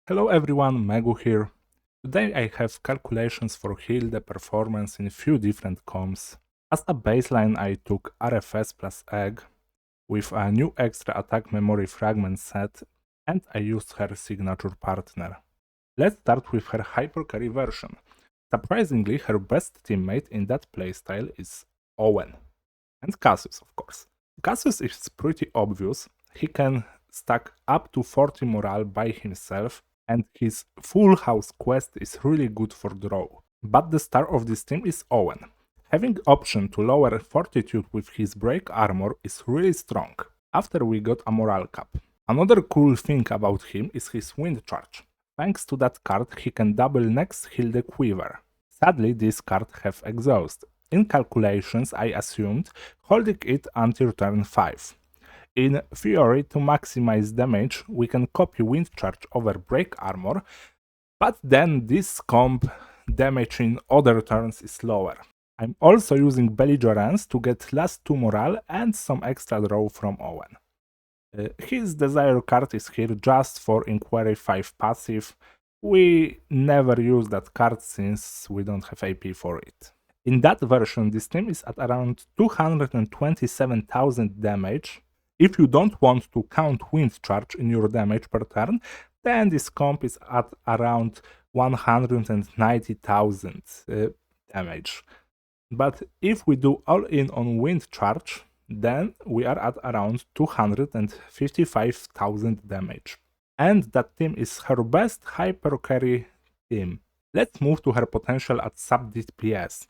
Hello everyone, Megu here. Today I have calculations for Hilde performance in few different comps. As a baseline I took RFS plus egg with a new extra attack memory fragment set and I used her signature partner. Let's start with her Hypercarry version. Surprisingly, her best teammate in that playstyle is Owen. And Cassius, of course. Cassius is pretty obvious. He can stack up to 40 morale by himself, and his full house quest is really good for draw. But the star of this team is Owen. Having option to lower fortitude with his break armor is really strong, after we got a morale cap. Another cool thing about him is his wind charge. Thanks to that card he can double next Hilde quiver. Sadly this card have exhaust. In calculations I assumed holding it until turn 5. In theory, to maximize damage, we can copy wind charge over break armor, but then this comp damage in other turns is lower. I'm also using belligerence to get last 2 morale and some extra draw from Owen. His desire card is here just for Inquiry 5 passive. We never use that card since we don't have AP for it. In that version, this team is at around 227,000 damage. If you don't want to count wind charge in your damage per turn, then this comp is at around 190,000 damage. But if we do all in on wind charge, then we are at around 255,000 damage. And that team is her best Hypercarry team. Let's move to her potential at sub DPS.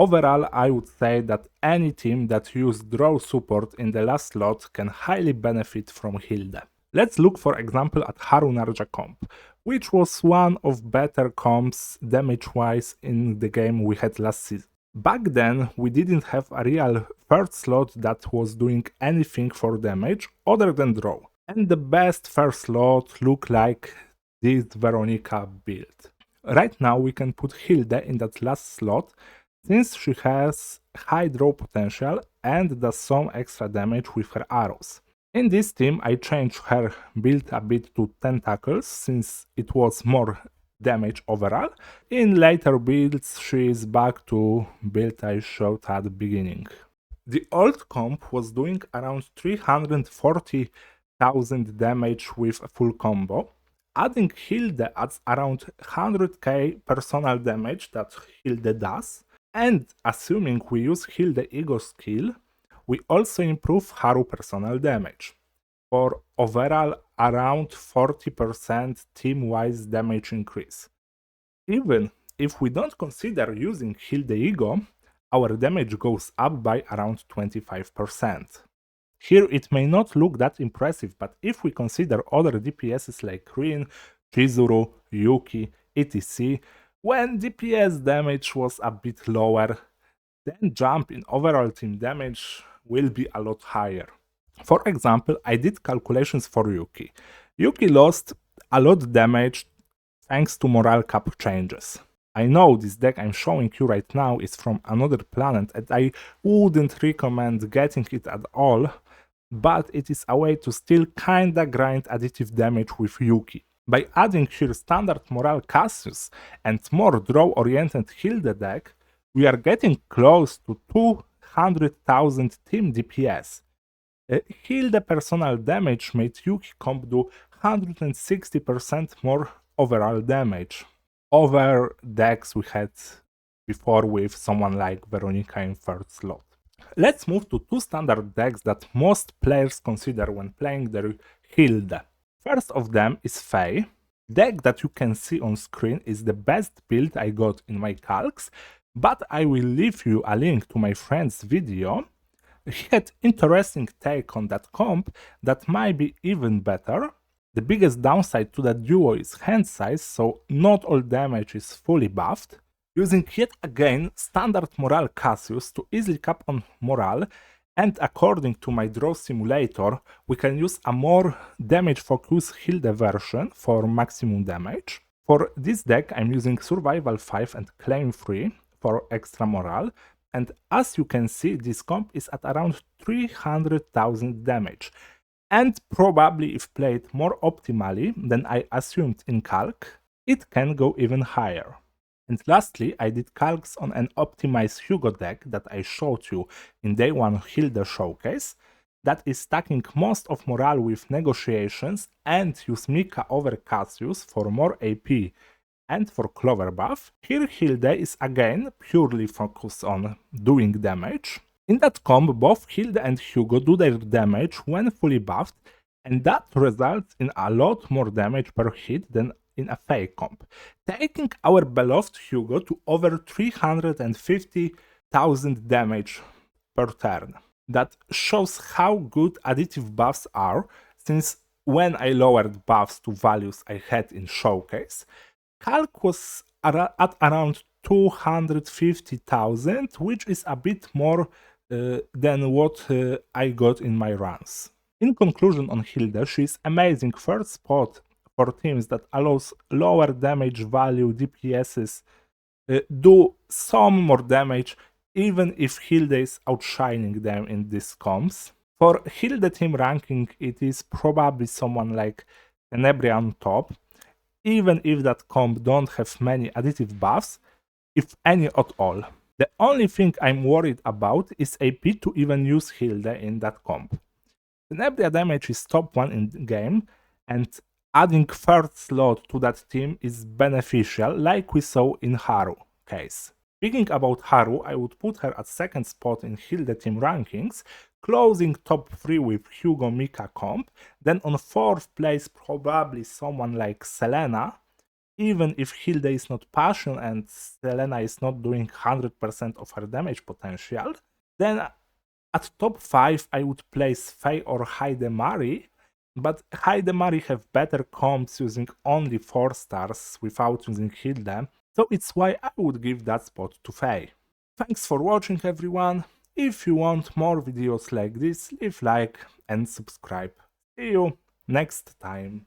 Overall, I would say that any team that used draw support in the last slot can highly benefit from Hilde. Let's look for example at Haru Narja comp, which was one of better comps damage-wise in the game we had last season. Back then, we didn't have a real third slot that was doing anything for damage other than draw. And the best first slot looked like this Veronica build. Right now we can put Hilde in that last slot since she has high draw potential and does some extra damage with her arrows. In this team I changed her build a bit to tentacles since it was more damage overall. In later builds she is back to build I showed at the beginning. The old comp was doing around 340,000 damage with a full combo. Adding Hilde adds around 100k personal damage that Hilde does. And assuming we use Hilde Ego skill, we also improve Haru personal damage, for overall around 40% team-wise damage increase. Even if we don't consider using Hilde Ego, our damage goes up by around 25%. Here it may not look that impressive, but if we consider other DPSs like Rin, Chizuru, Yuki, etc., when DPS damage was a bit lower, then jump in overall team damage will be a lot higher. For example, I did calculations for Yuki. Yuki lost a lot damage thanks to morale cap changes. I know this deck I'm showing you right now is from another planet and I wouldn't recommend getting it at all, but it is a way to still kinda grind additive damage with Yuki. By adding here standard morale Cassius and more draw-oriented Hilde deck, we are getting close to 200,000 team DPS. Hilde personal damage made Yuki comp do 160% more overall damage over decks we had before with someone like Veronica in third slot. Let's move to two standard decks that most players consider when playing their Hilde. First of them is Faye. Deck that you can see on screen is the best build I got in my calcs, but I will leave you a link to my friend's video. He had interesting take on that comp that might be even better. The biggest downside to that duo is hand size, so not all damage is fully buffed. Using yet again standard morale Cassius to easily cap on morale, and according to my draw simulator, we can use a more damage focused Hilde version for maximum damage. For this deck I'm using Survival 5 and Claim 3 for extra morale, and as you can see this comp is at around 300,000 damage. and probably if played more optimally than I assumed in calc, it can go even higher. And lastly, I did calcs on an optimized Hugo deck that I showed you in day 1 Hilde showcase, that is stacking most of morale with negotiations and use Mika over Cassius for more AP and for Clover buff. Here Hilde is again purely focused on doing damage. In that combo, both Hilde and Hugo do their damage when fully buffed, and that results in a lot more damage per hit than in a fake comp, taking our beloved Hugo to over 350,000 damage per turn. That shows how good additive buffs are, since when I lowered buffs to values I had in Showcase, calc was at around 250,000, which is a bit more than what I got in my runs. In conclusion on Hilde, she is amazing first spot for teams that allows lower damage value DPSs do some more damage even if Hilde is outshining them in these comps. For Hilde team ranking, it is probably someone like Tenebria on top, even if that comp don't have many additive buffs, if any at all. The only thing I'm worried about is AP to even use Hilde in that comp. Tenebria damage is top 1 in the game, and adding third slot to that team is beneficial, like we saw in Haru case. Speaking about Haru, I would put her at second spot in Hilde team rankings, closing top 3 with Hugo Mika comp, then on 4th place probably someone like Selena, even if Hilde is not Passion and Selena is not doing 100% of her damage potential. Then at top 5 I would place Faye or Hyde Mari, but Hyde Mari have better comps using only 4 stars without using Hilde, so it's why I would give that spot to Faye. Thanks for watching everyone. If you want more videos like this, leave like and subscribe. See you next time.